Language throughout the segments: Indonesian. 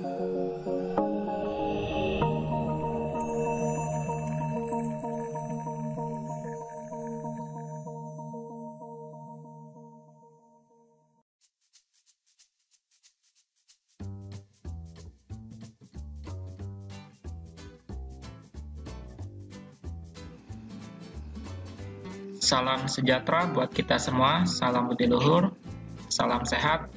Salam sejahtera buat kita semua, salam budi luhur, salam sehat.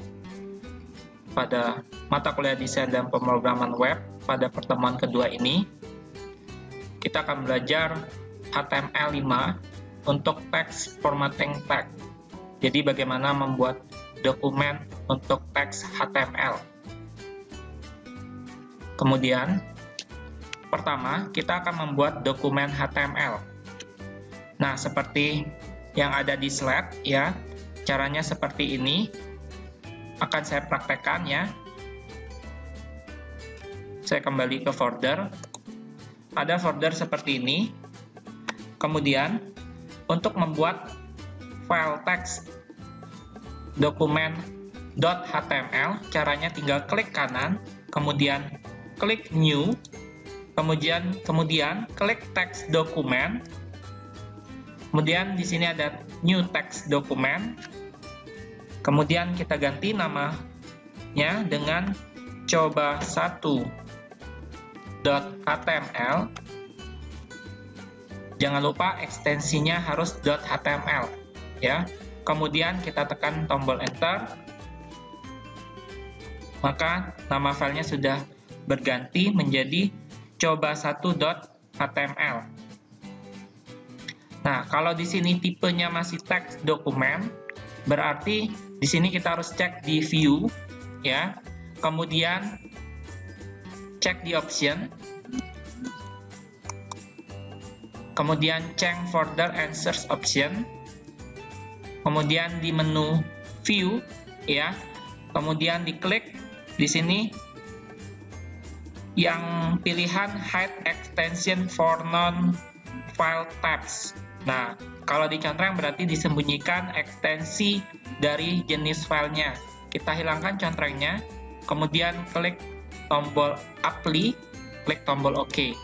Pada mata kuliah desain dan pemrograman web, pada pertemuan kedua ini, kita akan belajar HTML5 untuk text formatting tag. Jadi bagaimana membuat dokumen untuk teks HTML. Kemudian, pertama, kita akan membuat dokumen HTML. Nah, seperti yang ada di slide ya, caranya seperti ini. Akan saya praktekkan ya. Saya kembali ke folder. Ada folder seperti ini. Kemudian, untuk membuat file teks dokumen .html, caranya tinggal klik kanan, kemudian klik new, kemudian klik text dokumen. Kemudian di sini ada new text document. Kemudian kita ganti namanya dengan coba1.html. Jangan lupa ekstensinya harus .html ya. Kemudian kita tekan tombol enter. Maka nama filenya sudah berganti menjadi coba1.html. Nah, kalau di sini tipenya masih teks dokumen, berarti di sini kita harus cek di view, ya. Kemudian cek di option, kemudian change folder and search option, kemudian di menu view, ya. Kemudian diklik di sini yang pilihan hide extension for non-file tabs. Nah, kalau dicontreng berarti disembunyikan ekstensi dari jenis filenya. Kita hilangkan contrengnya, kemudian klik tombol apply, klik tombol OK.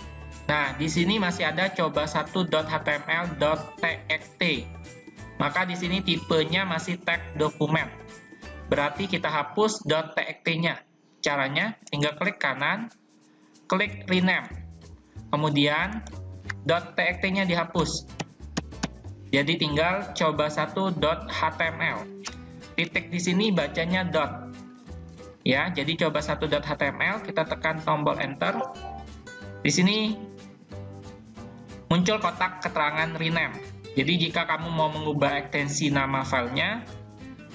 Nah, di sini masih ada coba1.html.txt. Maka di sini tipenya masih teks dokumen. Berarti kita hapus .txt-nya. Caranya tinggal klik kanan, klik rename. Kemudian .txt-nya dihapus. Jadi tinggal coba1.html. Titik di sini bacanya dot. Ya, jadi coba1.html, kita tekan tombol enter. Di sini muncul kotak keterangan rename. Jadi jika kamu mau mengubah ekstensi nama filenya,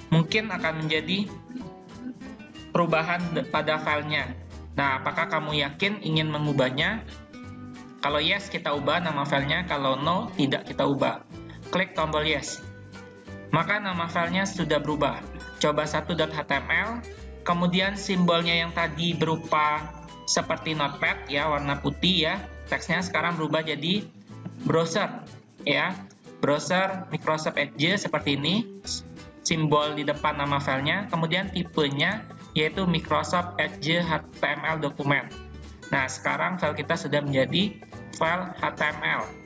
mungkin akan menjadi perubahan pada filenya. Nah, apakah kamu yakin ingin mengubahnya? Kalau yes, kita ubah nama filenya. Kalau no, tidak kita ubah. Klik tombol yes. Maka nama filenya sudah berubah. Coba1.html. Kemudian simbolnya yang tadi berupa seperti notepad ya, warna putih ya. Teksnya sekarang berubah jadi browser ya. Browser Microsoft Edge seperti ini. Simbol di depan nama filenya. Kemudian tipenya yaitu Microsoft Edge HTML dokumen. Nah, sekarang file kita sudah menjadi file HTML.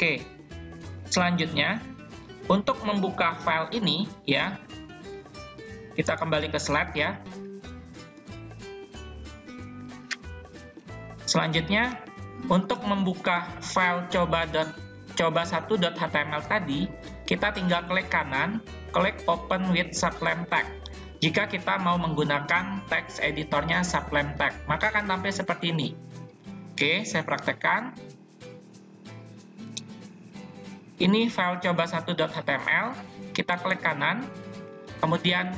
Oke, selanjutnya untuk membuka file ini ya, kita kembali ke slide ya. Selanjutnya untuk membuka file coba1.html tadi, kita tinggal klik kanan, klik open with Sublime Text. Jika kita mau menggunakan text editornya Sublime Text, maka akan tampil seperti ini. Oke, saya praktekkan. Ini file coba1.html, kita klik kanan, kemudian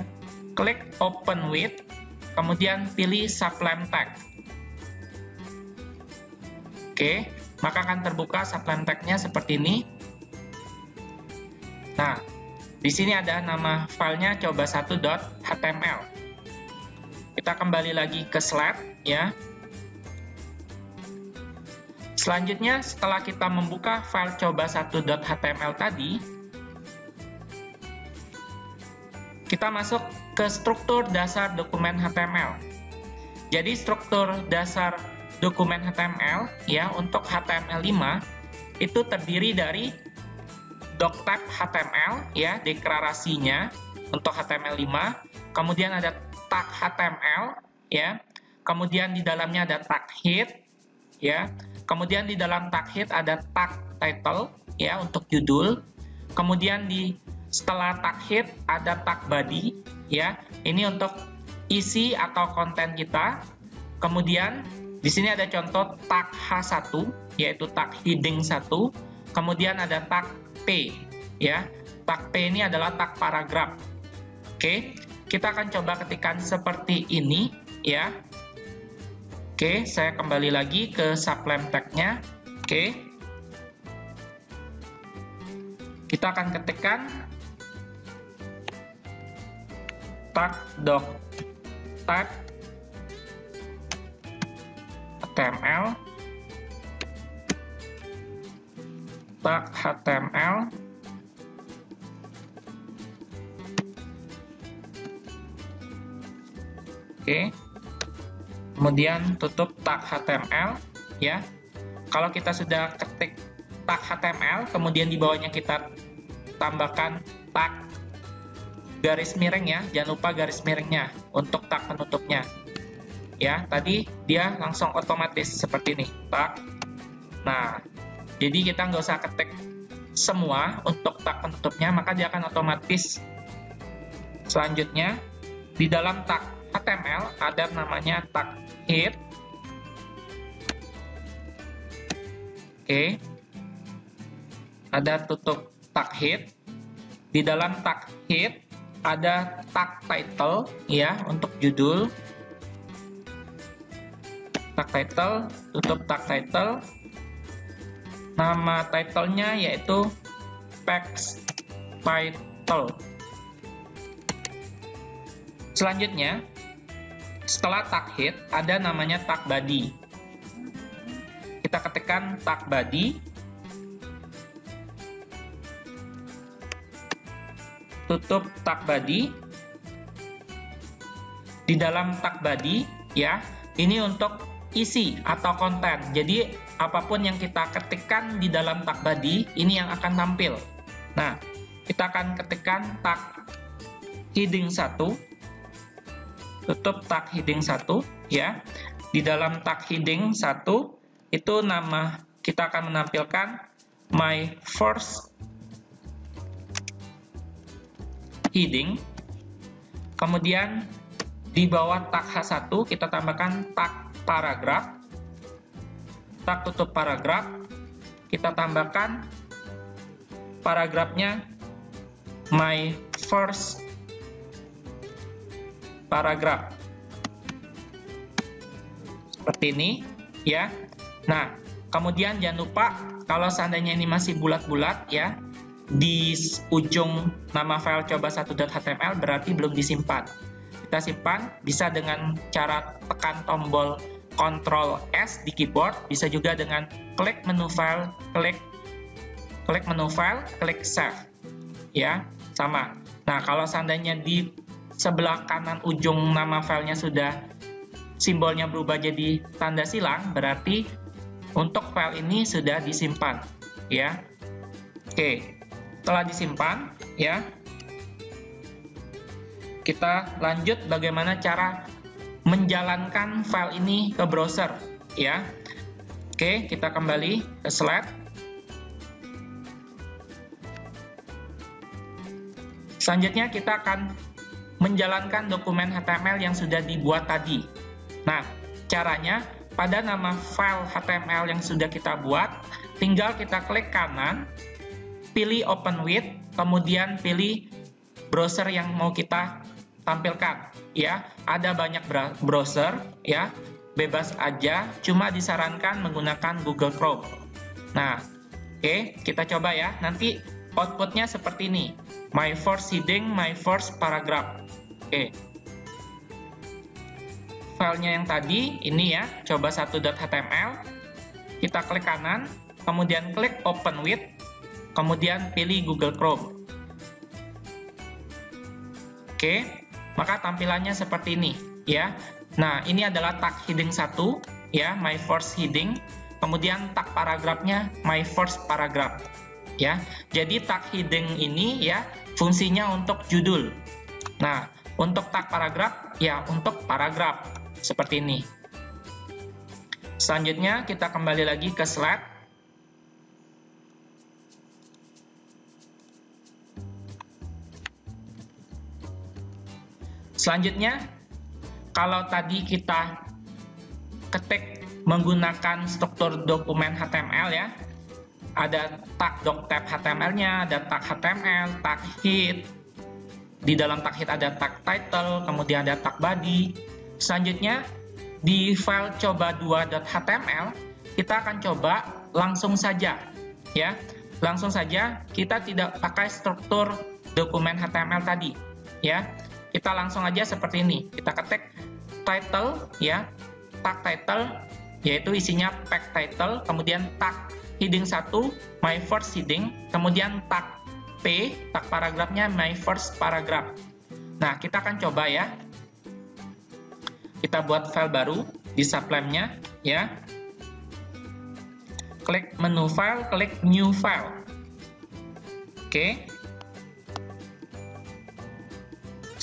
klik open with, kemudian pilih Sublime Text. Oke, maka akan terbuka Sublime Text-nya seperti ini. Nah, di sini ada nama filenya coba1.html. Kita kembali lagi ke slide ya. Selanjutnya, setelah kita membuka file coba1.html tadi, kita masuk ke struktur dasar dokumen HTML. Jadi struktur dasar dokumen HTML ya untuk HTML5 itu terdiri dari doctype HTML ya, deklarasinya untuk HTML5, kemudian ada tag HTML ya, kemudian di dalamnya ada tag head ya, kemudian di dalam tag head ada tag title ya untuk judul, kemudian setelah tag head ada tag body ya, ini untuk isi atau konten kita. Kemudian di sini ada contoh tag H1 yaitu tag heading 1, kemudian ada tag P ya. Tag P ini adalah tag paragraf. Oke, kita akan coba ketikkan seperti ini ya. Oke, saya kembali lagi ke sublime tag-nya. Oke. Kita akan ketikkan tag doctype HTML, tag HTML, oke, kemudian tutup tag HTML ya. Kalau kita sudah ketik tag HTML, kemudian di bawahnya kita tambahkan tag garis miring ya, jangan lupa garis miringnya untuk tag penutupnya ya. Tadi dia langsung otomatis seperti ini tag. Nah, jadi kita nggak usah ketik semua untuk tag penutupnya, maka dia akan otomatis. Selanjutnya di dalam tag HTML ada namanya tag head. Oke, ada tutup tag head. Di dalam tag head ada tag title ya untuk judul. Tag title, tutup tag title. Nama title-nya yaitu text title. Selanjutnya, setelah tag head ada namanya tag body. Kita ketikkan tag body. Tutup tag body. Di dalam tag body ya, ini untuk isi atau konten. Jadi apapun yang kita ketikkan di dalam tag body ini yang akan tampil. Nah, kita akan ketikkan tag heading 1. Tutup tag heading 1 ya. Di dalam tag heading 1 itu nama kita akan menampilkan my first heading. Kemudian di bawah tag H1 kita tambahkan tag paragraf. Tag tutup paragraf. Kita tambahkan paragrafnya my first paragraf. Seperti ini ya. Nah, kemudian jangan lupa kalau seandainya ini masih bulat-bulat ya, di ujung nama file coba1.html berarti belum disimpan. Kita simpan bisa dengan cara tekan tombol Ctrl S di keyboard, bisa juga dengan klik menu file, klik menu file, klik save. Ya, sama. Nah, kalau seandainya di sebelah kanan ujung nama filenya sudah simbolnya berubah jadi tanda silang, berarti untuk file ini sudah disimpan, ya. Oke, setelah disimpan, ya, kita lanjut bagaimana cara menjalankan file ini ke browser, ya. Oke, kita kembali ke slide. Selanjutnya kita akan menjalankan dokumen HTML yang sudah dibuat tadi. Nah, caranya pada nama file HTML yang sudah kita buat, tinggal kita klik kanan, pilih Open With, kemudian pilih browser yang mau kita tampilkan. Ya, ada banyak browser, ya, bebas aja, cuma disarankan menggunakan Google Chrome. Nah, oke, kita coba ya. Nanti outputnya seperti ini. My first heading, my first paragraph. Oke. Filenya yang tadi, ini ya, coba1.html. Kita klik kanan, kemudian klik Open With, kemudian pilih Google Chrome. Oke. maka tampilannya seperti ini, ya. Nah, ini adalah tag heading 1, ya, my first heading. Kemudian tag paragrafnya my first paragraph, ya. Jadi tag heading ini ya fungsinya untuk judul. Nah, untuk tag paragraf ya untuk paragraf seperti ini. Selanjutnya kita kembali lagi ke slide. Selanjutnya, kalau tadi kita ketik menggunakan struktur dokumen HTML ya, ada tag doctype HTML-nya, ada tag HTML, tag head, di dalam tag head ada tag title, kemudian ada tag body. Selanjutnya, di file coba2.html, kita akan coba langsung saja, ya, langsung saja kita tidak pakai struktur dokumen HTML tadi, ya. Kita langsung aja seperti ini. Kita ketik title, ya, tag title, yaitu isinya pack title, kemudian tag heading 1, my first heading, kemudian tag P, tag paragrafnya my first paragraph. Nah, kita akan coba ya. Kita buat file baru di Sublime-nya, ya. Klik menu file, klik new file. Oke.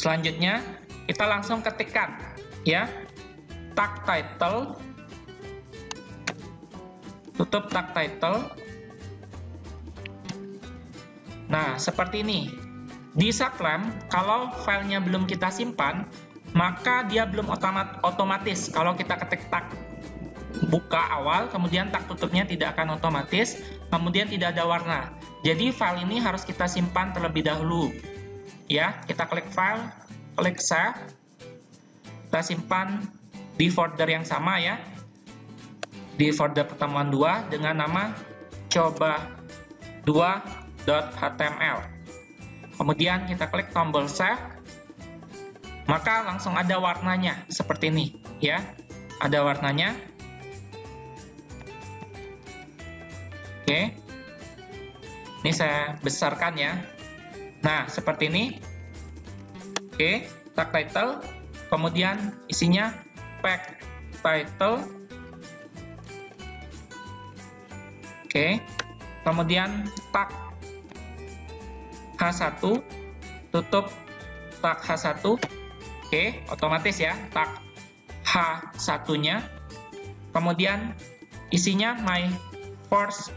Selanjutnya, kita langsung ketikkan, ya, tag title, tutup tag title. Nah, seperti ini. Di Sublime, kalau filenya belum kita simpan, maka dia belum otomatis. Kalau kita ketik tag buka awal, kemudian tag tutupnya tidak akan otomatis, kemudian tidak ada warna. Jadi, file ini harus kita simpan terlebih dahulu. Ya, kita klik file, klik save, kita simpan di folder yang sama ya, di folder pertemuan 2 dengan nama coba2.html. Kemudian kita klik tombol save, maka langsung ada warnanya seperti ini ya, ada warnanya. Oke, ini saya besarkan ya. Nah, seperti ini. Oke, tag title, kemudian isinya pack title. Oke, kemudian tag H1, tutup tag H1. Oke, otomatis ya, tag H1-nya. Kemudian isinya my first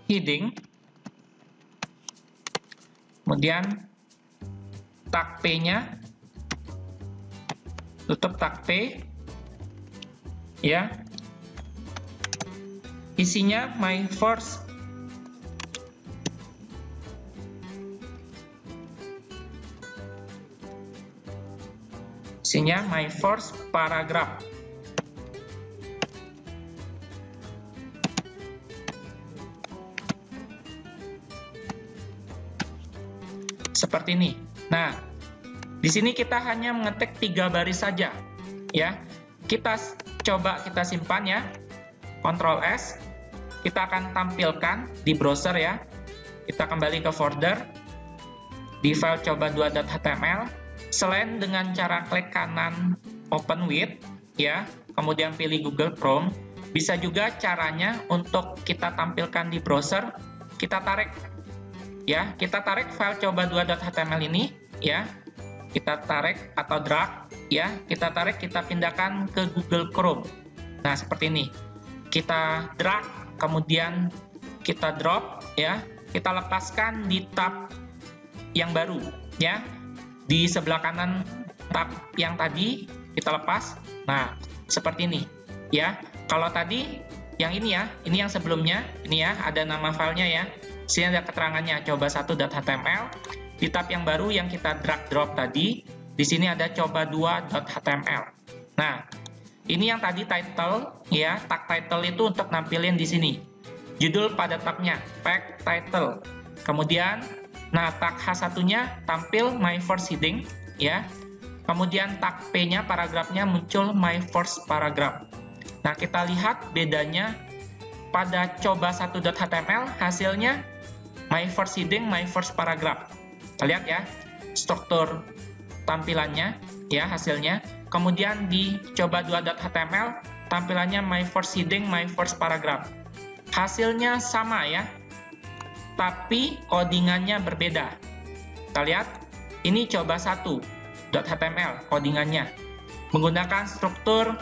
heading. Kemudian tag P-nya, tutup tag P, ya. Isinya my first paragraph. Seperti ini. Nah, di sini kita hanya mengetik 3 baris saja, ya. Kita coba kita simpan ya. Ctrl S. Kita akan tampilkan di browser ya. Kita kembali ke folder di file coba2.html. Selain dengan cara klik kanan open with, ya, kemudian pilih Google Chrome, bisa juga caranya untuk kita tampilkan di browser. Kita tarik. Ya, kita tarik file coba2.html ini, ya. Kita tarik atau drag, ya. Kita tarik, kita pindahkan ke Google Chrome. Nah, seperti ini. Kita drag, kemudian kita drop, ya. Kita lepaskan di tab yang baru, ya. Di sebelah kanan tab yang tadi kita lepas. Nah, seperti ini, ya. Kalau tadi yang ini ya, ini yang sebelumnya, ini ya, ada nama filenya ya. Sini ada keterangannya coba1.html. Di tab yang baru yang kita drag drop tadi, di sini ada coba2.html. Nah, ini yang tadi title ya, tag title itu untuk nampilin di sini. Judul pada tabnya pack title. Kemudian nah tag H1-nya tampil my first heading ya. Kemudian tag P-nya paragrafnya muncul my first paragraph. Nah, kita lihat bedanya pada coba1.html hasilnya my first heading, my first paragraph. Kita lihat ya. struktur tampilannya, ya, hasilnya. Kemudian di coba 2.html, tampilannya my first heading, my first paragraph. Hasilnya sama ya, tapi codingannya berbeda. Kita lihat, ini coba 1.html codingannya. Menggunakan struktur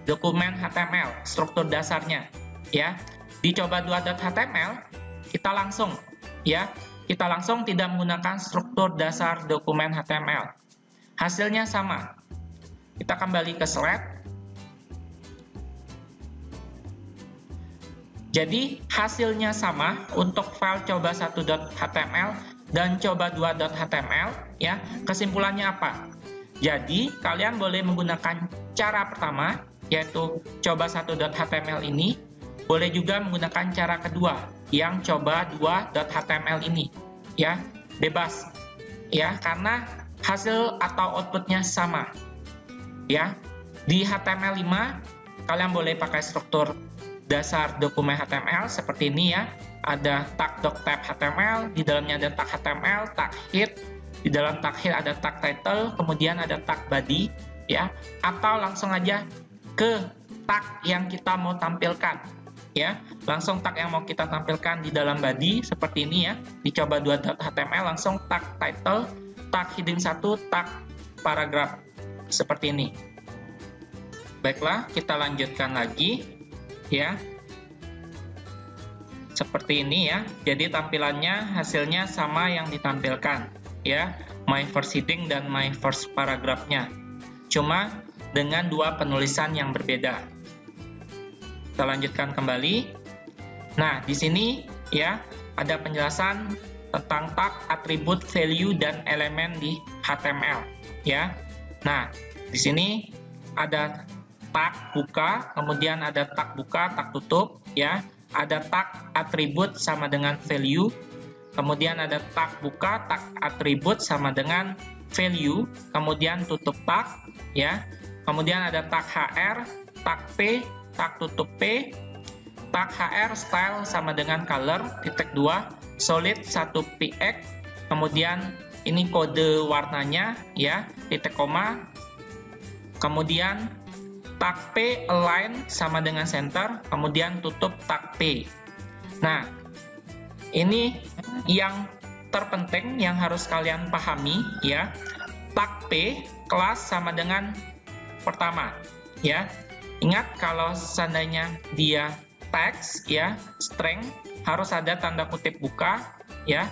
dokumen HTML, struktur dasarnya. Ya, di coba 2.html, kita langsung tidak menggunakan struktur dasar dokumen HTML. Hasilnya sama. Kita kembali ke slide. Jadi hasilnya sama untuk file coba 1.html dan coba 2.html, ya. Kesimpulannya apa? Jadi kalian boleh menggunakan cara pertama, yaitu coba 1.html ini, boleh juga menggunakan cara kedua yang coba 2.html ini, ya. Bebas, ya, karena hasil atau outputnya sama, ya. Di HTML5 kalian boleh pakai struktur dasar dokumen HTML seperti ini, ya. Ada tag.tab HTML, di dalamnya ada tag HTML, tag head, di dalam tag head ada tag title, kemudian ada tag body, ya. Atau langsung aja ke tag yang kita mau tampilkan, ya. Langsung tag yang mau kita tampilkan di dalam body seperti ini, ya. Dicoba 2.html, langsung tag title, tag heading 1, tag paragraph seperti ini. Baiklah, kita lanjutkan lagi, ya. Seperti ini, ya. Jadi tampilannya hasilnya sama yang ditampilkan, ya. My first heading dan my first paragraph-nya. Cuma dengan dua penulisan yang berbeda. Kita lanjutkan kembali. Nah, di sini, ya, ada penjelasan tentang tag, atribut, value, dan elemen di HTML, ya. Nah, di sini ada tag buka, kemudian ada tag buka, tag tutup, ya. Ada tag atribut sama dengan value, kemudian ada tag buka, tag atribut sama dengan value, kemudian tutup tag, ya. Kemudian ada tag HR, tag P, tag tutup P, tag HR style sama dengan color, titik 2, solid 1 px, kemudian ini kode warnanya, ya, titik koma, kemudian tag P align sama dengan center, kemudian tutup tag P. Nah, ini yang terpenting yang harus kalian pahami, ya. Tag P kelas sama dengan pertama, ya. Ingat kalau seandainya dia text, ya, string, harus ada tanda kutip buka, ya.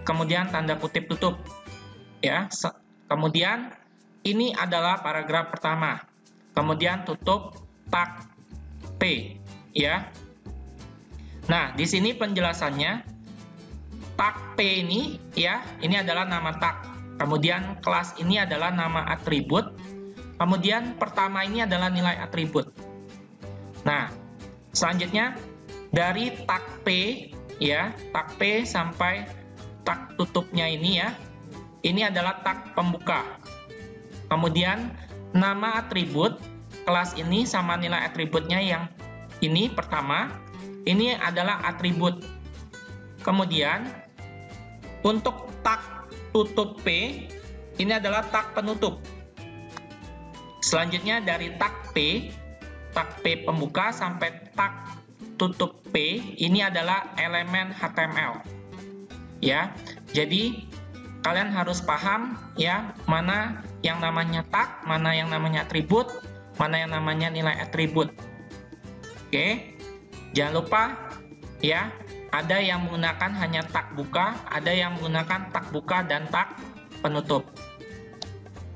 Kemudian tanda kutip tutup, ya. Kemudian ini adalah paragraf pertama. Kemudian tutup tag P, ya. Nah, di sini penjelasannya, tag P ini, ya, ini adalah nama tag. Kemudian kelas ini adalah nama atribut. Kemudian pertama ini adalah nilai atribut. Nah, selanjutnya dari tag P, ya, tag P sampai tag tutupnya ini, ya, ini adalah tag pembuka. Kemudian nama atribut kelas ini sama nilai atributnya yang ini pertama, ini adalah atribut. Kemudian untuk tag tutup P, ini adalah tag penutup. Selanjutnya dari tag P pembuka sampai tag tutup P, ini adalah elemen HTML. Ya, jadi kalian harus paham, ya, mana yang namanya tag, mana yang namanya atribut, mana yang namanya nilai atribut. Oke, jangan lupa, ya, ada yang menggunakan hanya tag buka, ada yang menggunakan tag buka dan tag penutup.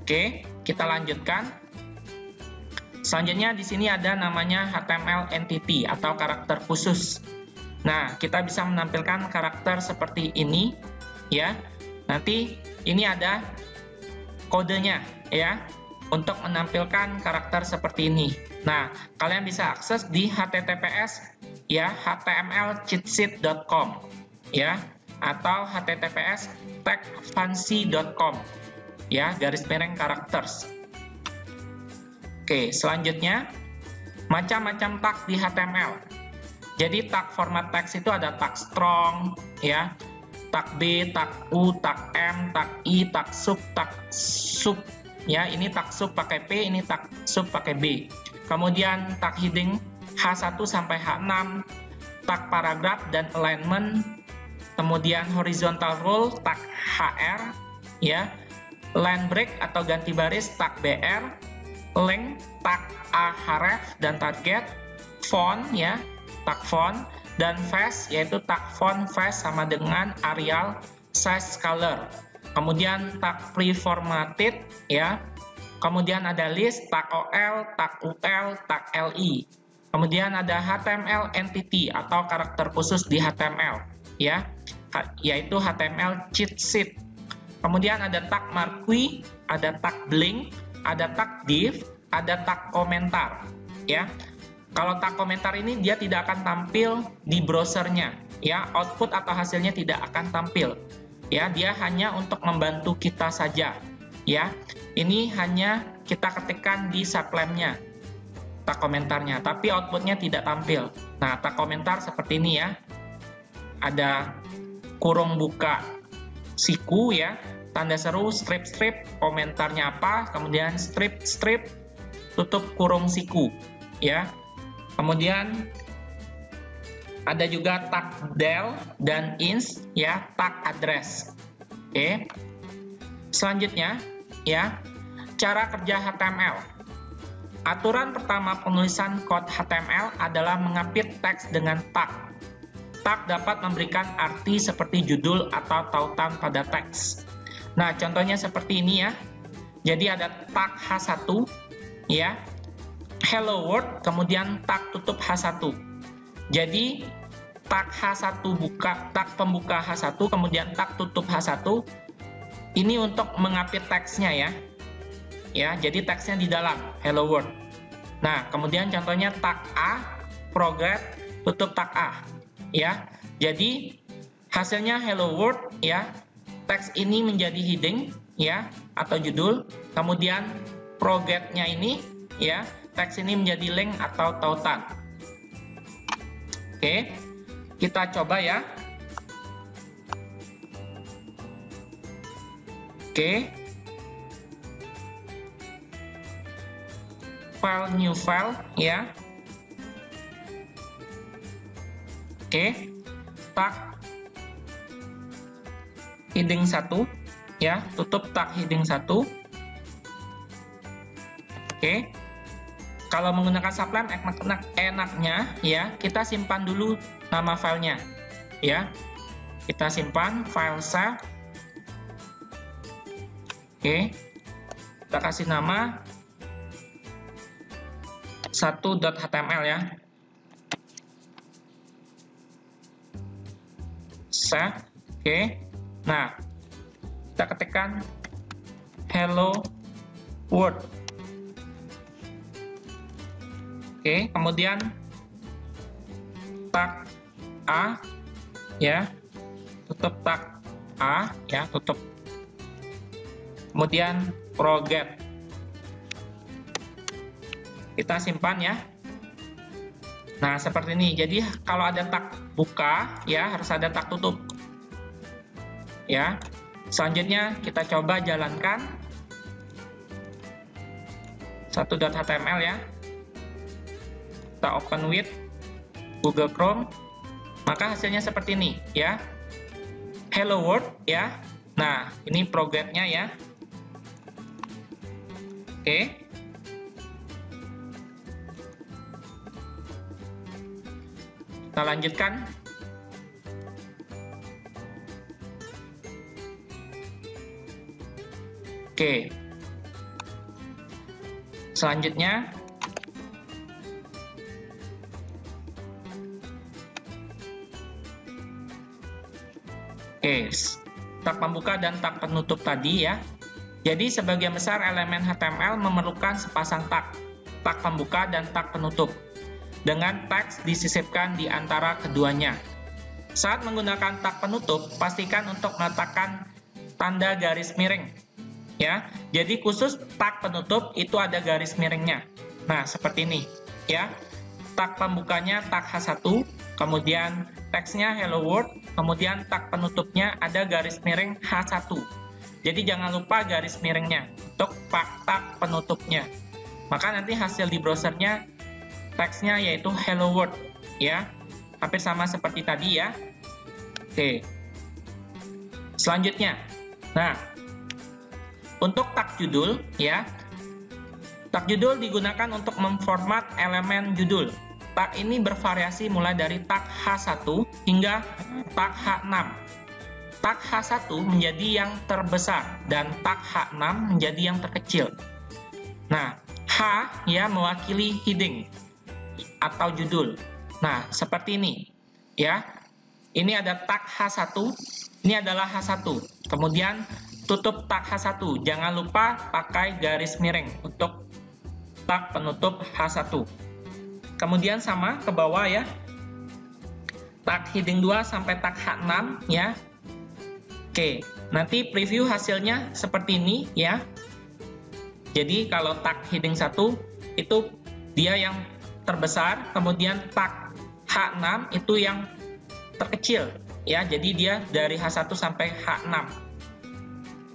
Oke, kita lanjutkan. Selanjutnya di sini ada namanya HTML entity atau karakter khusus. Nah, kita bisa menampilkan karakter seperti ini, ya. Nanti ini ada kodenya, ya, untuk menampilkan karakter seperti ini. Nah, kalian bisa akses di https, ya, htmlcheatsheet.com, ya, atau https tagfancy.com, ya, _characters. Oke, selanjutnya macam-macam tag di HTML. Jadi tag format text itu ada tag strong, ya, tag B, tag U, tag M, tag I, tag sub, ya. Ini tag sub pakai P, ini tag sub pakai B. Kemudian tag heading H1 sampai H6, tag paragraf dan alignment, kemudian horizontal rule tag HR, ya. Line break atau ganti baris tag BR, length tag A href dan target, font, ya, tag font, dan face yaitu tag font face sama dengan Arial size color. Kemudian tag preformatted, ya. Kemudian ada list, tag OL, tag UL, tag LI. Kemudian ada HTML entity atau karakter khusus di HTML, ya, yaitu HTML cheat sheet. Kemudian ada tag marquee, ada tag blink, ada tag div, ada tag komentar, ya. Kalau tag komentar ini dia tidak akan tampil di browsernya, ya. Output atau hasilnya tidak akan tampil, ya. Dia hanya untuk membantu kita saja, ya. Ini hanya kita ketikkan di sublamnya tag komentarnya, tapi outputnya tidak tampil. Nah, tag komentar seperti ini, ya. Ada kurung buka siku, ya, tanda seru, strip, komentarnya apa, kemudian strip, tutup kurung siku, ya. Kemudian ada juga tag del dan ins, ya, tag address. Oke. Selanjutnya, ya, cara kerja HTML. Aturan pertama penulisan kode HTML adalah mengapit teks dengan tag. Tag dapat memberikan arti seperti judul atau tautan pada teks. Nah, contohnya seperti ini, ya. Jadi ada tag H1, ya, hello world, kemudian tag tutup H1. Jadi tag H1 buka, tag pembuka H1, kemudian tag tutup H1. Ini untuk mengapit teksnya, ya. Ya, jadi teksnya di dalam hello world. Nah, kemudian contohnya tag A, progress, tutup tag A, ya. Jadi hasilnya hello world, ya. Teks ini menjadi heading, ya, atau judul. Kemudian progress-nya ini, ya, teks ini menjadi link atau tautan. Oke, kita coba, ya. Oke. File, new file, ya. Oke. Tag heading 1, ya, tutup tag heading 1. Oke. Kalau menggunakan Sublime enaknya, ya, kita simpan dulu nama filenya, ya. Kita simpan file save. Oke. Kita kasih nama 1.html, ya. Save. Oke. Nah, kita ketikkan hello world. Oke, kemudian tag A, ya, tutup tag A, ya, tutup. Kemudian progress. Kita simpan, ya. Nah, seperti ini. Jadi kalau ada tag buka, ya, harus ada tag tutup. Ya. Selanjutnya kita coba jalankan 1.html, ya. Kita open with Google Chrome. Maka hasilnya seperti ini, ya. Hello world, ya. Nah, ini progress-nya, ya. Oke. Kita lanjutkan. Oke. Selanjutnya, tag pembuka dan tag penutup tadi, ya. Jadi sebagian besar elemen HTML memerlukan sepasang tag pembuka dan tag penutup, dengan teks disisipkan di antara keduanya. Saat menggunakan tag penutup, pastikan untuk meletakkan tanda garis miring, ya. Jadi khusus tag penutup itu ada garis miringnya. Nah, seperti ini, ya. Tag pembukanya tag H1, kemudian teksnya hello world, kemudian tag penutupnya ada garis miring H1. Jadi jangan lupa garis miringnya untuk tag penutupnya. Maka nanti hasil di browsernya teksnya yaitu hello world ya. Hampir sama seperti tadi ya. Oke. Selanjutnya. Nah, untuk tag judul ya. Tag judul digunakan untuk memformat elemen judul. Tag ini bervariasi mulai dari tag H1 hingga tag H6. Tag H1 menjadi yang terbesar dan tag H6 menjadi yang terkecil. Nah, H ya mewakili heading atau judul. Nah, seperti ini ya. Ini ada tag H1, ini adalah H1. Kemudian tutup tag H1. Jangan lupa pakai garis miring untuk tag penutup H1. Kemudian sama ke bawah ya. Tag heading 2 sampai tag H6 ya. Oke, nanti preview hasilnya seperti ini ya. Jadi kalau tag heading 1 itu dia yang terbesar, kemudian tag H6 itu yang terkecil ya. Jadi dia dari H1 sampai H6.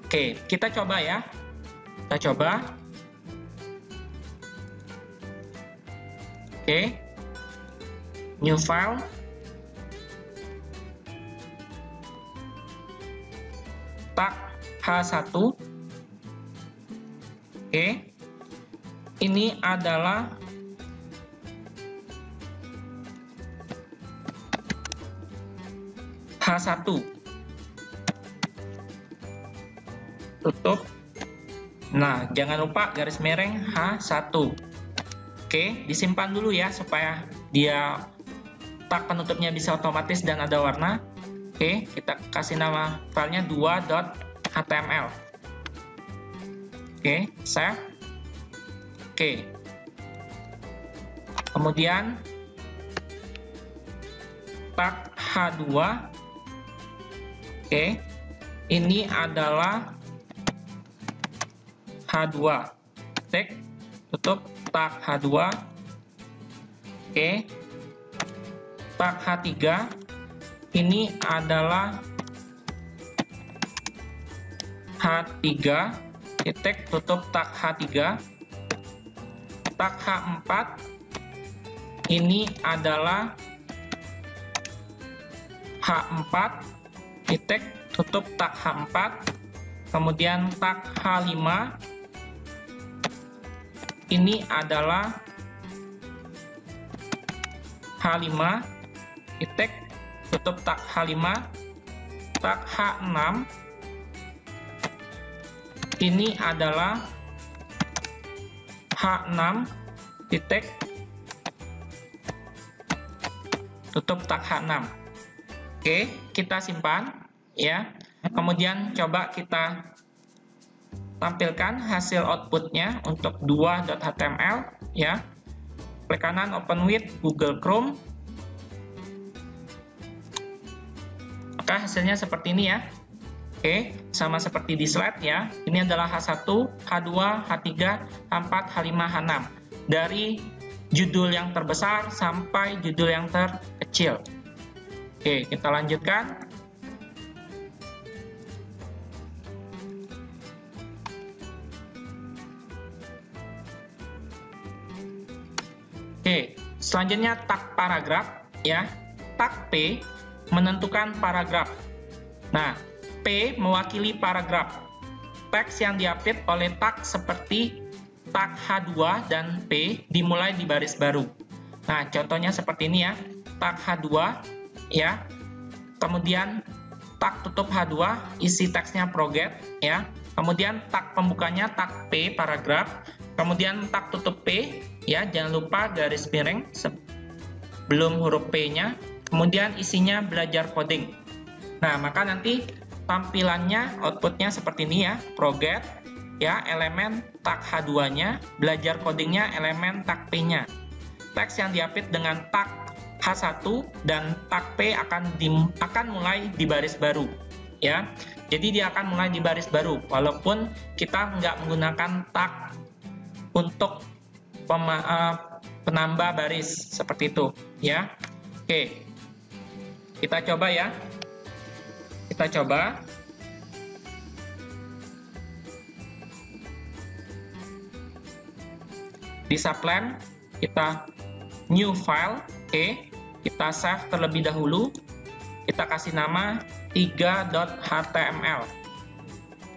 Oke, kita coba ya. Kita coba. Oke, new file, tag H1. Oke, ini adalah H1. Tutup. Nah, jangan lupa garis miring H1. Oke, disimpan dulu ya supaya dia tag penutupnya bisa otomatis dan ada warna. Oke, kita kasih nama filenya 2.html. Oke, save. Oke. Kemudian tag H2. Oke. Ini adalah H2. Tik, tutup tag H2. Oke. Tag H3. Ini adalah H3. Titik, tutup tag H3. Tag H4. Ini adalah H4. Titik, tutup tag H4. Kemudian tag H5. Ini adalah H5. Titik, tutup tag H5. Tag H6. Ini adalah H6. Titik, tutup tag H6. Oke, kita simpan ya. Kemudian coba kita tampilkan hasil outputnya untuk 2.html ya. Klik kanan open with Google Chrome. Maka hasilnya seperti ini ya. Oke, sama seperti di slide ya. Ini adalah H1, H2, H3, H4, H5, H6. Dari judul yang terbesar sampai judul yang terkecil. Oke, kita lanjutkan. Oke, selanjutnya tag paragraf ya. Tag P menentukan paragraf. Nah, P mewakili paragraf. Teks yang diupdate oleh tag seperti tag H2 dan P dimulai di baris baru. Nah, contohnya seperti ini ya. Tag H2 ya. Kemudian tag tutup H2 isi teksnya proget ya. Kemudian tag pembukanya tag P paragraf. Kemudian tag tutup P ya, jangan lupa garis miring sebelum huruf P-nya. Kemudian isinya belajar coding. Nah, maka nanti tampilannya, outputnya seperti ini ya, proget ya, elemen tag H2-nya, belajar codingnya, elemen tag P-nya. Teks yang diupdate dengan tag H1 dan tag P akan mulai di baris baru ya. Jadi dia akan mulai di baris baru walaupun kita nggak menggunakan tag untuk penambah baris seperti itu ya. Oke, Kita coba ya. Kita coba. Di sublam, kita new file, oke. Kita save terlebih dahulu. Kita kasih nama 3.html.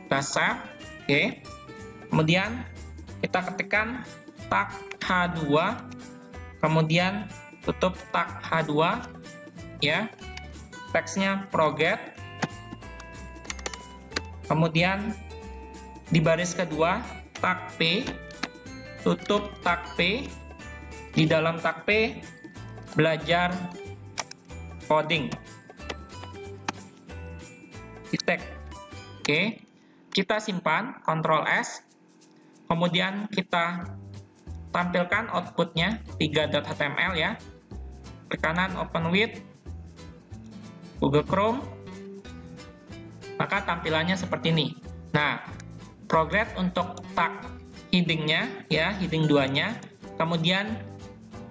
Kita save, oke. Kemudian kita ketikkan tag H2, kemudian tutup tag H2, ya. Teksnya proget. Kemudian di baris kedua tag P, tutup tag P. Di dalam tag P belajar coding. Titik. Oke. Kita simpan, Ctrl S. Kemudian kita tampilkan outputnya 3.html ya. Klik kanan open with Google Chrome. Maka tampilannya seperti ini. Nah, progress untuk tag headingnya ya, heading 2-nya. Kemudian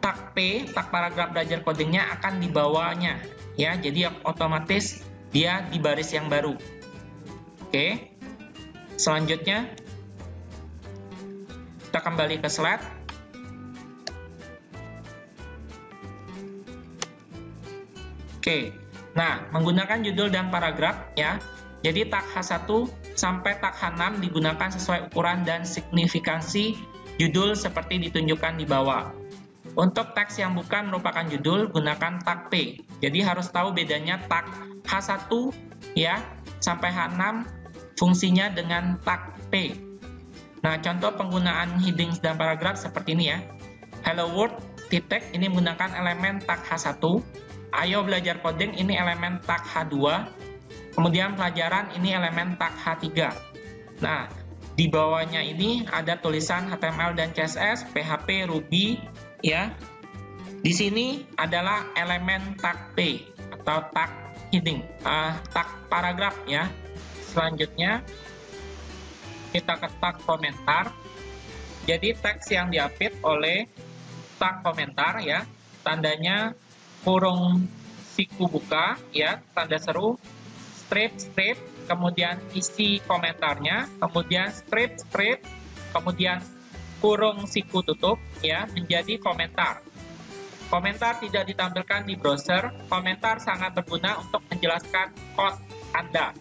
tag P, tag paragraf belajar codingnya akan di bawahnya ya. Jadi otomatis dia di baris yang baru. Oke. Selanjutnya kita kembali ke slide. Oke. Nah, menggunakan judul dan paragraf ya. Jadi tag H1 sampai tag H6 digunakan sesuai ukuran dan signifikansi judul seperti ditunjukkan di bawah. Untuk teks yang bukan merupakan judul, gunakan tag P. Jadi harus tahu bedanya tag H1 ya sampai H6 fungsinya dengan tag P. Nah, contoh penggunaan headings dan paragraf seperti ini ya. Hello World, titik, ini menggunakan elemen tag H1. Ayo belajar coding, ini elemen tag H2. Kemudian pelajaran, ini elemen tag H3. Nah, di bawahnya ini ada tulisan HTML dan CSS, PHP, Ruby, ya. Di sini adalah elemen tag P atau tag heading, tag paragraf ya. Selanjutnya kita ke tag komentar. Jadi teks yang diapit oleh tag komentar ya, tandanya kurung siku buka ya, tanda seru, strip, kemudian isi komentarnya, kemudian strip, kemudian kurung siku tutup ya, menjadi komentar. Komentar tidak ditampilkan di browser. Komentar sangat berguna untuk menjelaskan kode Anda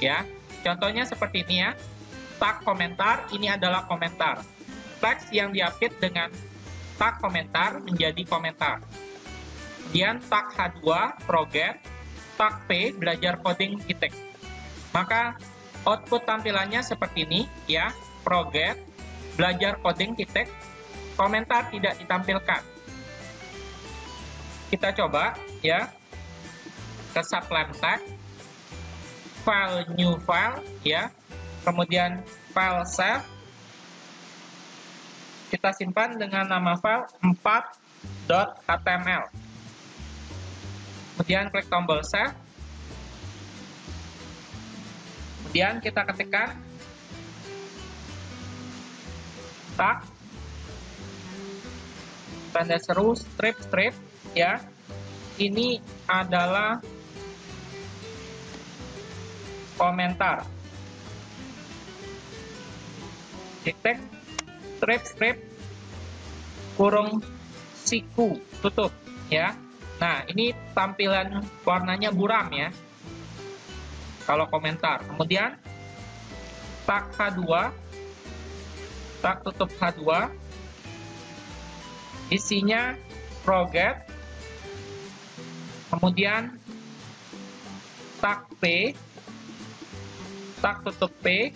ya. Contohnya seperti ini ya. Tag komentar, ini adalah komentar. Teks yang diapit dengan tag komentar menjadi komentar. Kemudian tag H2 proget, tag P belajar coding titik. Maka output tampilannya seperti ini ya, proget, belajar coding titik, komentar tidak ditampilkan. Kita coba ya, ke sublam tag, file new file ya, kemudian file save, kita simpan dengan nama file 4.html. Kemudian klik tombol save. Kemudian kita ketikkan tag, tanda seru, strip ya. Ini adalah komentar. Titik, strip, kurung siku tutup ya. Nah, ini tampilan warnanya buram ya, kalau komentar. Kemudian tag H2, tag tutup H2, isinya proget, kemudian tag P, tag tutup P,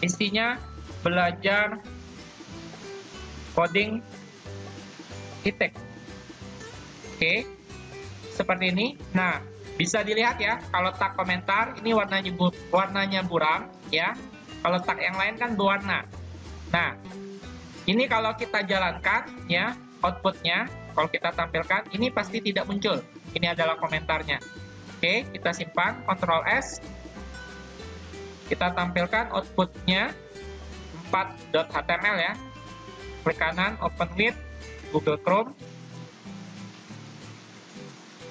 isinya belajar coding titik. Oke, seperti ini. Nah, bisa dilihat ya, kalau tag komentar ini warnanya buram ya. Kalau tag yang lain kan berwarna. Nah, ini kalau kita jalankan ya, outputnya kalau kita tampilkan ini pasti tidak muncul. Ini adalah komentarnya. Oke, kita simpan, Ctrl S. Kita tampilkan outputnya 4.html ya. Klik kanan, open with Google Chrome.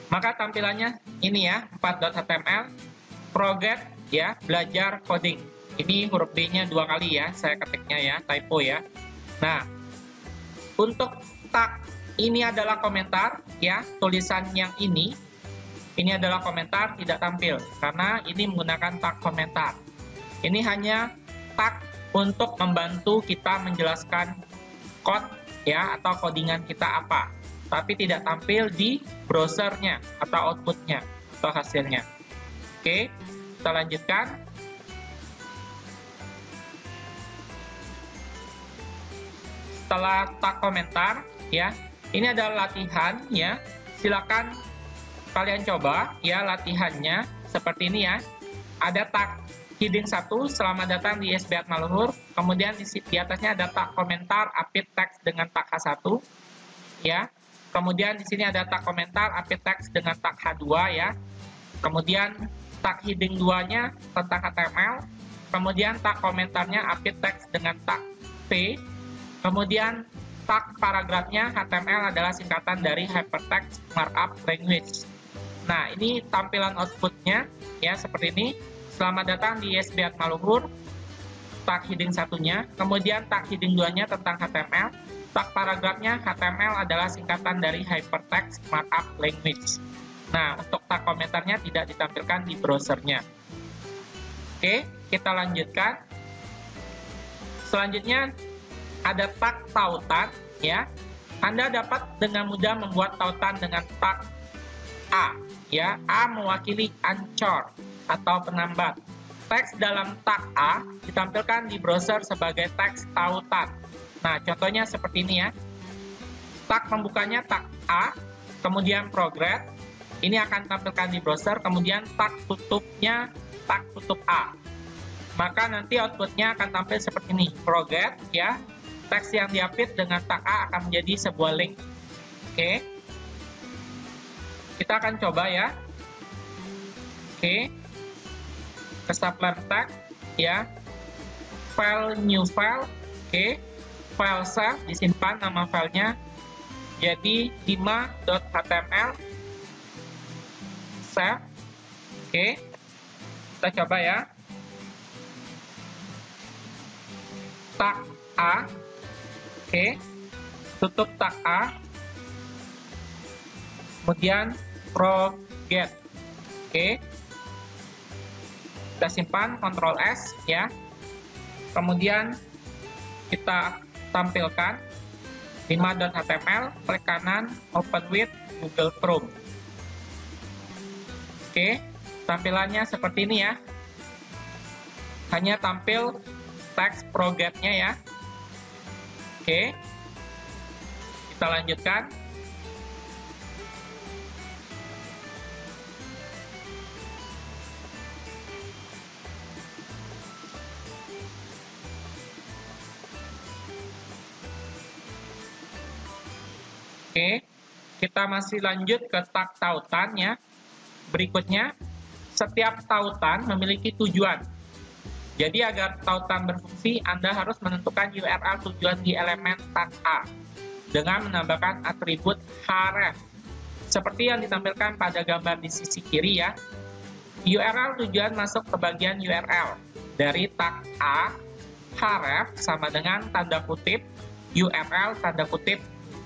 Maka tampilannya ini ya, 4.html, progress ya, belajar coding. Ini huruf D-nya 2 kali ya, saya ketiknya ya, typo ya. Nah, untuk tag ini adalah komentar ya, tulisan yang ini adalah komentar, tidak tampil karena ini menggunakan tag komentar. Ini hanya tag untuk membantu kita menjelaskan code ya, atau codingan kita apa, tapi tidak tampil di browsernya atau outputnya atau hasilnya. Oke, kita lanjutkan. Setelah tag komentar ya, ini adalah latihan ya, silakan kalian coba ya latihannya seperti ini ya. Ada tag heading 1, selamat datang di ISB Atmaluhur, kemudian di atasnya ada tag komentar update teks dengan tag H1 ya. Kemudian di sini ada tag komentar update teks dengan tag H2 ya. Kemudian tag heading 2-nya tentang HTML, kemudian tag komentarnya update teks dengan tag P. Kemudian tag paragrafnya HTML adalah singkatan dari Hypertext Markup Language. Nah, ini tampilan outputnya ya seperti ini. Selamat datang di ISB Atmaluhur, tag heading 1-nya, kemudian tag heading 2-nya tentang HTML, tag paragrafnya HTML adalah singkatan dari Hypertext Markup Language. Nah, untuk tag komentarnya tidak ditampilkan di browsernya. Oke, kita lanjutkan. Selanjutnya ada tag tautan ya. Anda dapat dengan mudah membuat tautan dengan tag A ya. A mewakili ancor atau penambat. Teks dalam tag A ditampilkan di browser sebagai teks tautan. Nah, contohnya seperti ini ya. Tag pembukanya tag A, kemudian progress. Ini akan tampilkan di browser, kemudian tag tutupnya tag tutup A. Maka nanti outputnya akan tampil seperti ini, progress ya. Teks yang diapit dengan tag A akan menjadi sebuah link. Oke. Kita akan coba ya. Oke. Ke subline tag ya. File new file. Oke. File save disimpan nama filenya jadi 5.html. Save. Oke. Kita coba ya. Tag A. Oke, tutup tag A, kemudian progress. Oke, kita simpan, Ctrl S ya. Kemudian kita tampilkan 5.html, klik kanan, open with Google Chrome. Oke, tampilannya seperti ini ya. Hanya tampil teks progress-nya ya. Oke, kita lanjutkan. Oke, kita masih lanjut ke tag tautan ya. Berikutnya, setiap tautan memiliki tujuan. Jadi agar tautan berfungsi, Anda harus menentukan URL tujuan di elemen tag A dengan menambahkan atribut href. Seperti yang ditampilkan pada gambar di sisi kiri ya. URL tujuan masuk ke bagian URL dari tag A, href sama dengan tanda kutip, URL tanda kutip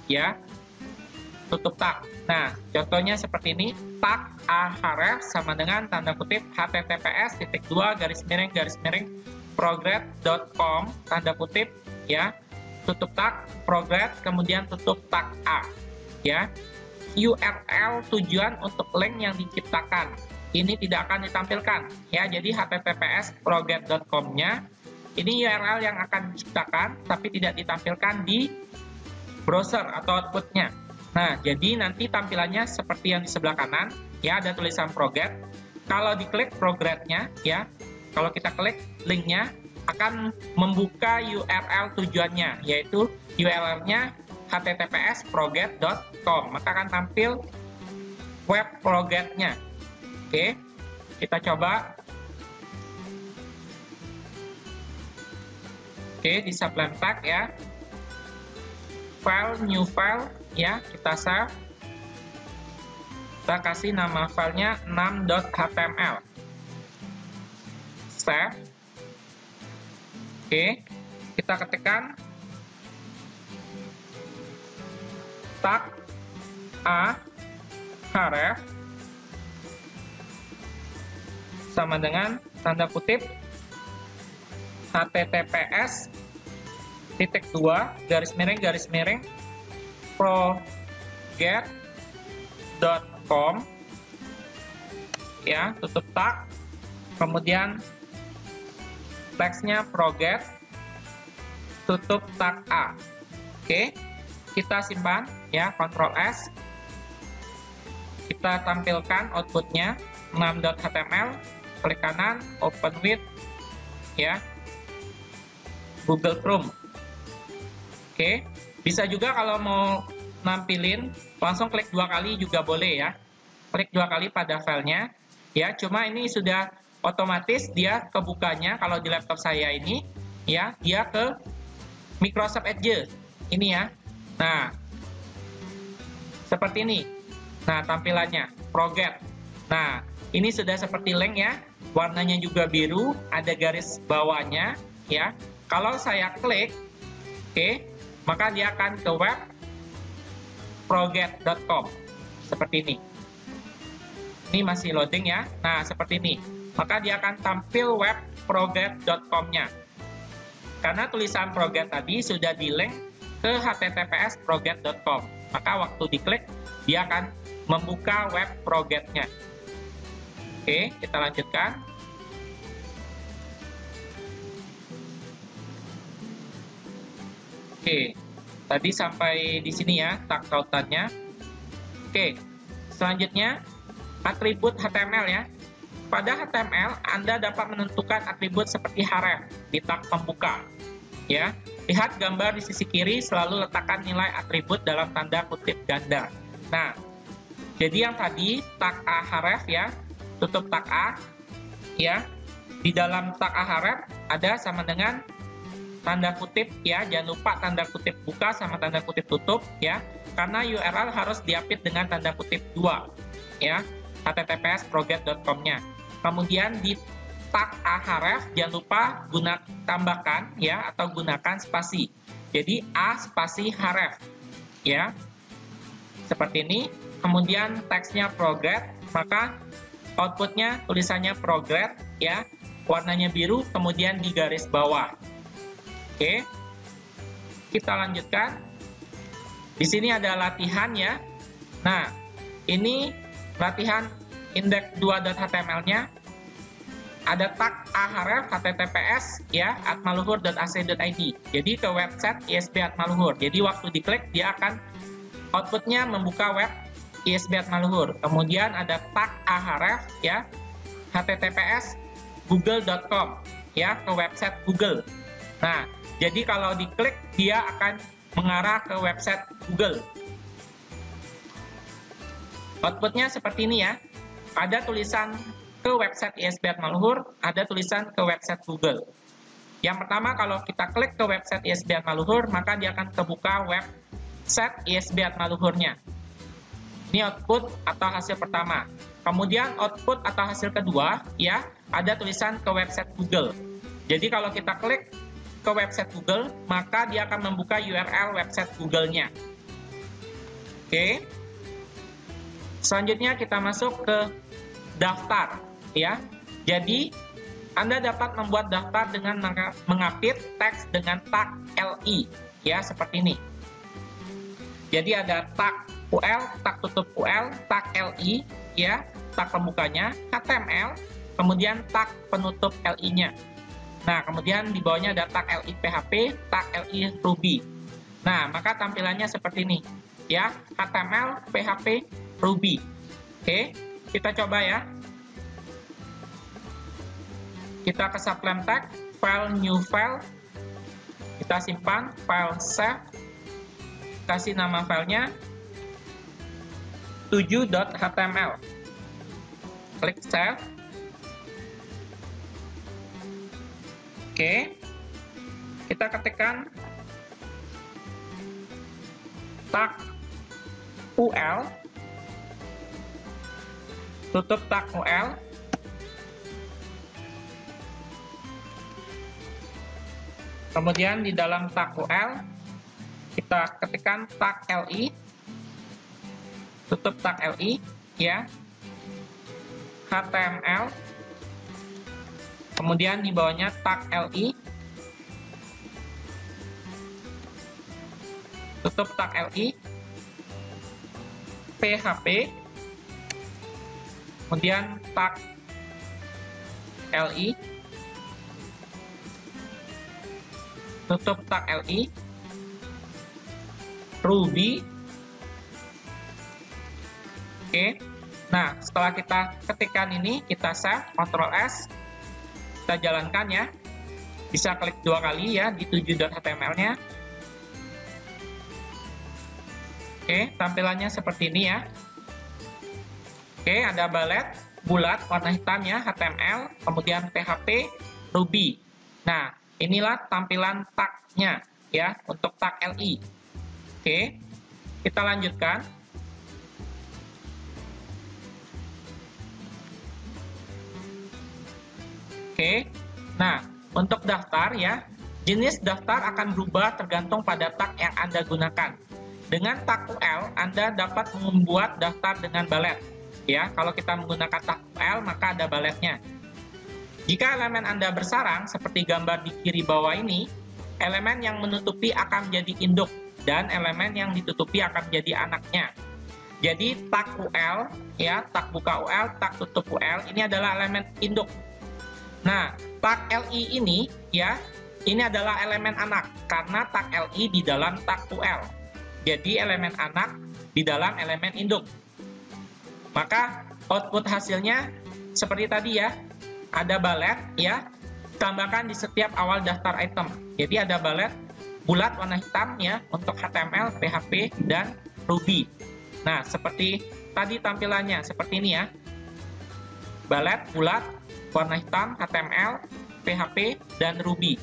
ya, tutup tag. Nah, contohnya seperti ini, tag A href sama dengan tanda kutip https://progress.com tanda kutip ya, tutup tag progress, kemudian tutup tag A ya. URL tujuan untuk link yang diciptakan ini tidak akan ditampilkan ya. Jadi https://progress.com-nya ini URL yang akan diciptakan tapi tidak ditampilkan di browser atau outputnya. Nah, jadi nanti tampilannya seperti yang di sebelah kanan, ya, ada tulisan progress. Kalau diklik progress-nya, ya, kalau kita klik link-nya, akan membuka URL tujuannya, yaitu URL-nya https://progress.com. Maka akan tampil web progress-nya. Oke, kita coba. Oke, di subline tag, ya. File, new file. Ya, kita save. Kita kasih nama filenya 6.html. Save. Oke, kita ketikkan tag a href sama dengan tanda kutip https://project.com ya, tutup tag, kemudian teksnya project, tutup tag A. Oke, kita simpan ya, Ctrl S. Kita tampilkan outputnya 6.html, klik kanan, open with ya Google Chrome. Oke, bisa juga kalau mau nampilin langsung klik 2 kali juga boleh ya, klik 2 kali pada filenya ya. Cuma ini sudah otomatis dia kebukanya kalau di laptop saya ini ya, dia ke Microsoft Edge ini ya. Nah, seperti ini. Nah, tampilannya project. Nah, ini sudah seperti link ya, warnanya juga biru, ada garis bawahnya ya. Kalau saya klik, oke, maka dia akan ke web project.com seperti ini. Ini masih loading ya. Nah, seperti ini. Maka dia akan tampil web project.com-nya. Karena tulisan project tadi sudah di-link ke https://project.com. Maka waktu diklik, dia akan membuka web project-nya. Oke, kita lanjutkan. Oke, tadi sampai di sini ya, tag tautannya. Oke, selanjutnya atribut HTML ya. Pada HTML, Anda dapat menentukan atribut seperti href di tag pembuka. Ya, lihat gambar di sisi kiri, selalu letakkan nilai atribut dalam tanda kutip ganda. Nah, jadi yang tadi tag a href ya, tutup tag A ya. Di dalam tag a href ada sama dengan tanda kutip ya, jangan lupa tanda kutip buka sama tanda kutip tutup ya, karena URL harus diapit dengan tanda kutip 2 ya, https://project.com-nya. Kemudian di tag a href jangan lupa tambahkan ya, atau gunakan spasi. Jadi a spasi href ya, seperti ini. Kemudian teksnya project, maka outputnya tulisannya project ya, warnanya biru, kemudian di garis bawah. Oke, kita lanjutkan. Di sini ada latihan ya. Nah, ini latihan index2.html-nya. Ada tag a href https ya @maluhur.ac.id. Jadi ke website ISB@maluhur. Jadi waktu diklik dia akan outputnya membuka web ISB@maluhur. Kemudian ada tag a href ya https google.com ya, ke website Google. Nah, jadi kalau diklik dia akan mengarah ke website Google. Outputnya seperti ini ya. Ada tulisan ke website ISB@maluhur, ada tulisan ke website Google. Yang pertama, kalau kita klik ke website ISB@maluhur, maka dia akan terbuka website ISB@maluhurnya. Ini output atau hasil pertama. Kemudian output atau hasil kedua ya, ada tulisan ke website Google. Jadi kalau kita klik ke website Google, maka dia akan membuka URL website Google-nya. Oke. Selanjutnya kita masuk ke daftar ya. Jadi Anda dapat membuat daftar dengan mengapit teks dengan tag LI ya, seperti ini. Jadi ada tag UL, tag tutup UL, tag LI ya, tag pembukanya, HTML, kemudian tag penutup LI-nya. Nah, kemudian di bawahnya ada tag LI PHP, tag LI Ruby. Nah, maka tampilannya seperti ini ya, HTML, PHP, Ruby. Oke, kita coba ya. Kita ke sublime text, file new file. Kita simpan, file save. Kasih nama filenya 7.html. Klik save. Oke, kita ketikkan tag UL tutup tag UL, kemudian di dalam tag UL kita ketikkan tag LI, tutup tag LI, ya, HTML, kemudian di bawahnya tag LI, tutup tag LI, PHP, kemudian tag LI, tutup tag LI, Ruby. Oke. Nah, setelah kita ketikkan ini, kita save, Ctrl S, kita jalankan ya. Bisa klik 2 kali ya di 7.html-nya. Oke, tampilannya seperti ini ya. Oke, ada ballet bulat warna hitam ya, HTML, kemudian PHP, Ruby. Nah, inilah tampilan tag-nya ya untuk tag LI. Oke, kita lanjutkan. Oke, nah untuk daftar ya, jenis daftar akan berubah tergantung pada tag yang Anda gunakan. Dengan tag UL, Anda dapat membuat daftar dengan ballet. Ya, kalau kita menggunakan tag UL, maka ada balletnya. Jika elemen Anda bersarang, seperti gambar di kiri bawah ini, elemen yang menutupi akan menjadi induk, dan elemen yang ditutupi akan menjadi anaknya. Jadi tag UL, ya, tag buka UL, tag tutup UL, ini adalah elemen induk. Nah, tag LI ini, ya, ini adalah elemen anak, karena tag LI di dalam tag UL. Jadi elemen anak di dalam elemen induk. Maka output hasilnya seperti tadi ya, ada ballet ya, tambahkan di setiap awal daftar item. Jadi ada ballet bulat warna hitam ya untuk HTML, PHP, dan Ruby. Nah, seperti tadi tampilannya seperti ini ya. Ballet bulat warna hitam, HTML, PHP, dan Ruby.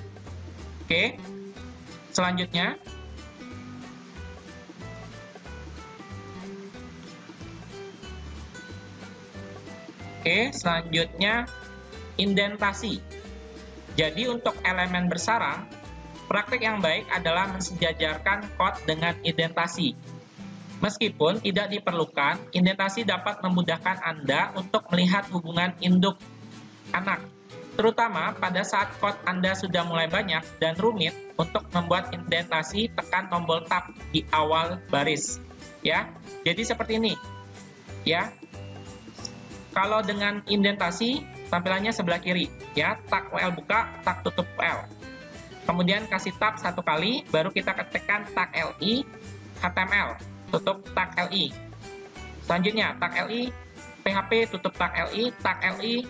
Oke. Selanjutnya indentasi. Jadi untuk elemen bersarang, praktik yang baik adalah mensejajarkan kode dengan indentasi. Meskipun tidak diperlukan, indentasi dapat memudahkan Anda untuk melihat hubungan induk anak, terutama pada saat kode Anda sudah mulai banyak dan rumit. Untuk membuat indentasi, tekan tombol tab di awal baris. Ya, jadi seperti ini. Ya, kalau dengan indentasi, tampilannya sebelah kiri. Ya, tag UL buka, tag tutup UL. Kemudian kasih tab 1 kali, baru kita ketikkan tag LI, HTML, tutup tag LI. Selanjutnya, tag LI, PHP, tutup tag LI, tag LI,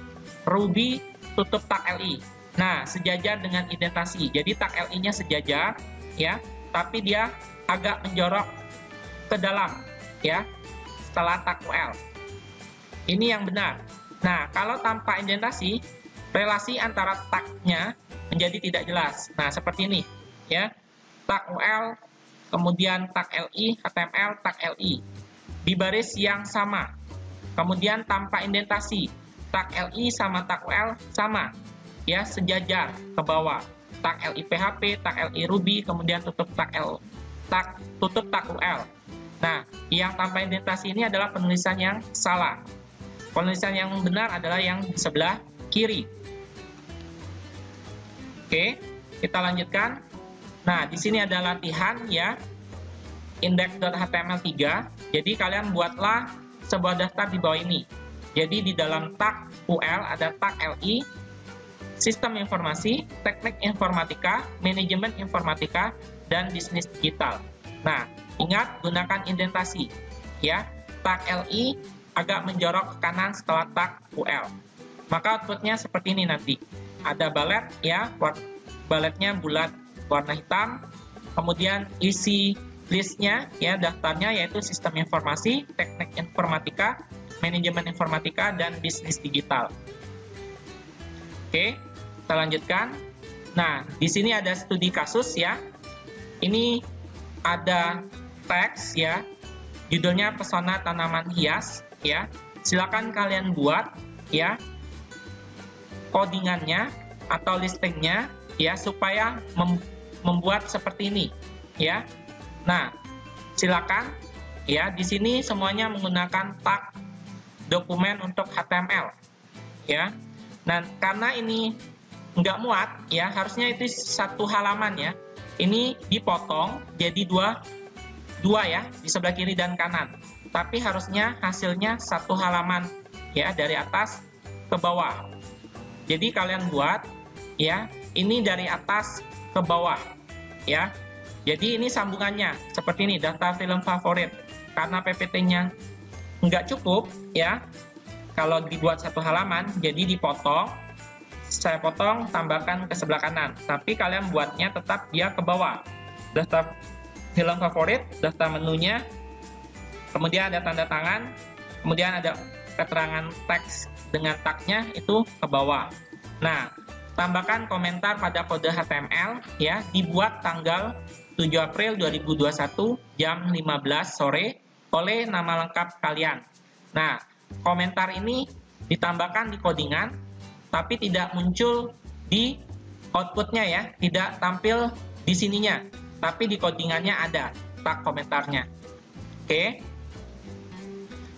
Ruby, tutup tag LI. Nah, sejajar dengan indentasi. Jadi tag LI-nya sejajar, ya, tapi dia agak menjorok ke dalam, ya, setelah tag UL. Ini yang benar. Nah, kalau tanpa indentasi, relasi antara tag-nya menjadi tidak jelas. Nah, seperti ini, ya. Tag UL, kemudian tag LI, HTML, tag LI. Di baris yang sama. Kemudian tanpa indentasi, tag LI sama tag UL sama. Ya, sejajar ke bawah. Tag LI PHP, tag LI Ruby, kemudian tutup tag UL. Nah, yang tanpa indentasi ini adalah penulisan yang salah. Penulisan yang benar adalah yang di sebelah kiri. Oke, kita lanjutkan. Nah, di sini ada latihan ya, index.html3. Jadi kalian buatlah sebuah daftar di bawah ini. Jadi di dalam tag UL ada tag LI, sistem informasi, teknik informatika, manajemen informatika, dan bisnis digital. Nah, ingat gunakan indentasi ya. Tag LI agak menjorok ke kanan setelah tag UL. Maka outputnya seperti ini nanti. Ada ballet ya, balletnya bulat warna hitam. Kemudian isi listnya ya, daftarnya yaitu sistem informasi, teknik informatika, manajemen informatika, dan bisnis digital. Oke, kita lanjutkan. Nah, di sini ada studi kasus ya. Ini ada teks ya, judulnya pesona tanaman hias ya. silakan kalian buat ya codingannya atau listingnya ya supaya membuat seperti ini ya. Nah, silakan ya, di sini semuanya menggunakan tag dokumen untuk HTML ya. Nah, karena ini nggak muat ya, harusnya itu satu halaman ya. Ini dipotong jadi dua ya, di sebelah kiri dan kanan. Tapi harusnya hasilnya satu halaman ya, dari atas ke bawah. Jadi kalian buat ya, ini dari atas ke bawah ya. Jadi ini sambungannya seperti ini, daftar film favorit. Karena PPT-nya nggak cukup ya, kalau dibuat satu halaman, jadi dipotong. Saya potong, tambahkan ke sebelah kanan. Tapi kalian buatnya tetap dia ke bawah. Daftar film favorit, daftar menunya, kemudian ada tanda tangan, kemudian ada keterangan teks dengan tagnya itu ke bawah. Nah, tambahkan komentar pada kode HTML ya, dibuat tanggal 7 April 2021 jam 15 sore oleh nama lengkap kalian. Nah, komentar ini ditambahkan di codingan, tapi tidak muncul di outputnya ya, tidak tampil di sininya, tapi di codingannya ada tag komentarnya. Oke.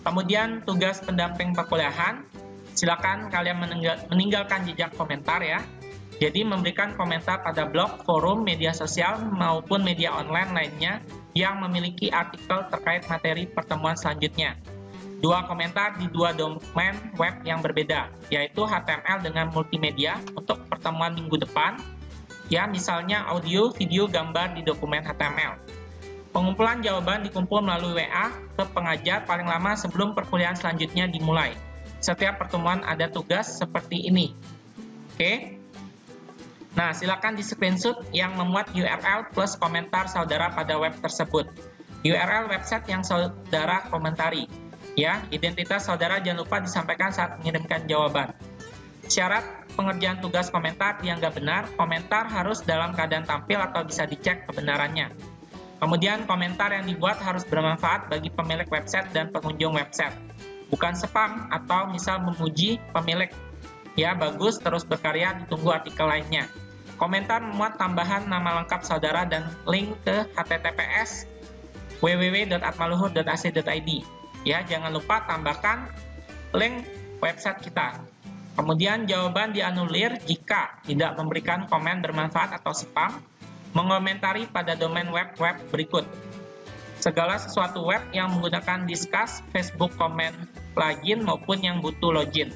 Kemudian tugas pendamping perkuliahan, silakan kalian meninggalkan jejak komentar ya. Jadi memberikan komentar pada blog, forum, media sosial maupun media online lainnya yang memiliki artikel terkait materi pertemuan selanjutnya. 2 komentar di 2 domain web yang berbeda, yaitu HTML dengan multimedia untuk pertemuan minggu depan, ya misalnya audio, video, gambar di dokumen HTML. Pengumpulan jawaban dikumpul melalui WA ke pengajar paling lama sebelum perkuliahan selanjutnya dimulai. Setiap pertemuan ada tugas seperti ini. Oke. Nah, silakan di screenshot yang memuat URL plus komentar saudara pada web tersebut. URL website yang saudara komentari. Ya, identitas saudara jangan lupa disampaikan saat mengirimkan jawaban. Syarat pengerjaan tugas komentar dianggap benar, komentar harus dalam keadaan tampil atau bisa dicek kebenarannya. Kemudian komentar yang dibuat harus bermanfaat bagi pemilik website dan pengunjung website. Bukan spam atau misal memuji pemilik. Ya, bagus, terus berkarya, ditunggu artikel lainnya. Komentar memuat tambahan nama lengkap saudara dan link ke https www.atmaluhur.ac.id. Ya, jangan lupa tambahkan link website kita. Kemudian jawaban dianulir jika tidak memberikan komen bermanfaat atau spam, mengomentari pada domain web-web berikut. Segala sesuatu web yang menggunakan Disqus, Facebook Comment Plugin maupun yang butuh login.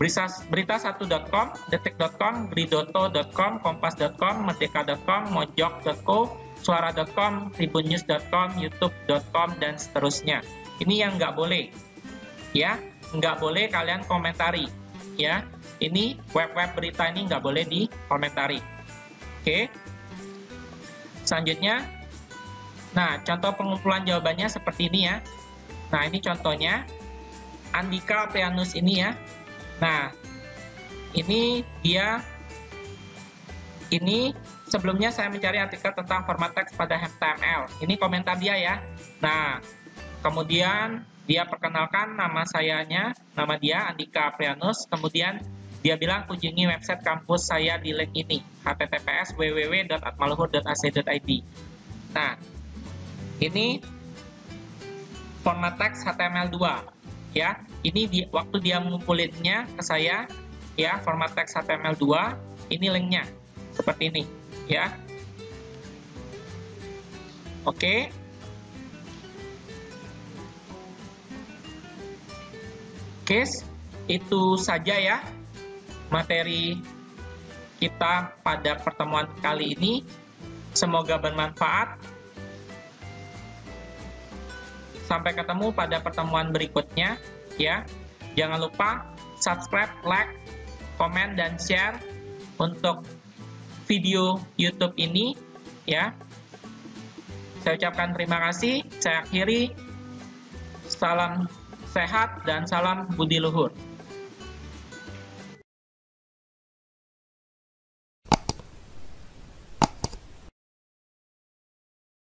Berita1.com, detik.com, gridoto.com, kompas.com, merdeka.com, mojok.co, suara.com, tribunnews.com, youtube.com, dan seterusnya. Ini yang nggak boleh. Ya, nggak boleh kalian komentari. Ya, ini web-web berita ini nggak boleh dikomentari. Oke. Selanjutnya, nah contoh pengumpulan jawabannya seperti ini ya. Nah ini contohnya, Andika Prianus ini ya. Nah ini dia, ini sebelumnya saya mencari artikel tentang format teks pada HTML. Ini komentar dia ya. Nah kemudian dia perkenalkan nama sayanya, nama dia Andika Prianus. Kemudian dia bilang kunjungi website kampus saya di link ini, https www.atmaluhur.ac.id. Nah, ini format teks HTML2 ya. Ini waktu dia mengumpulinnya ke saya ya, format teks HTML2, ini linknya seperti ini ya. Oke. Oke, itu saja ya materi kita pada pertemuan kali ini. Semoga bermanfaat. Sampai ketemu pada pertemuan berikutnya ya. Jangan lupa subscribe, like, komen, dan share untuk video YouTube ini ya. Saya ucapkan terima kasih. Saya akhiri. Salam sehat dan salam budi luhur.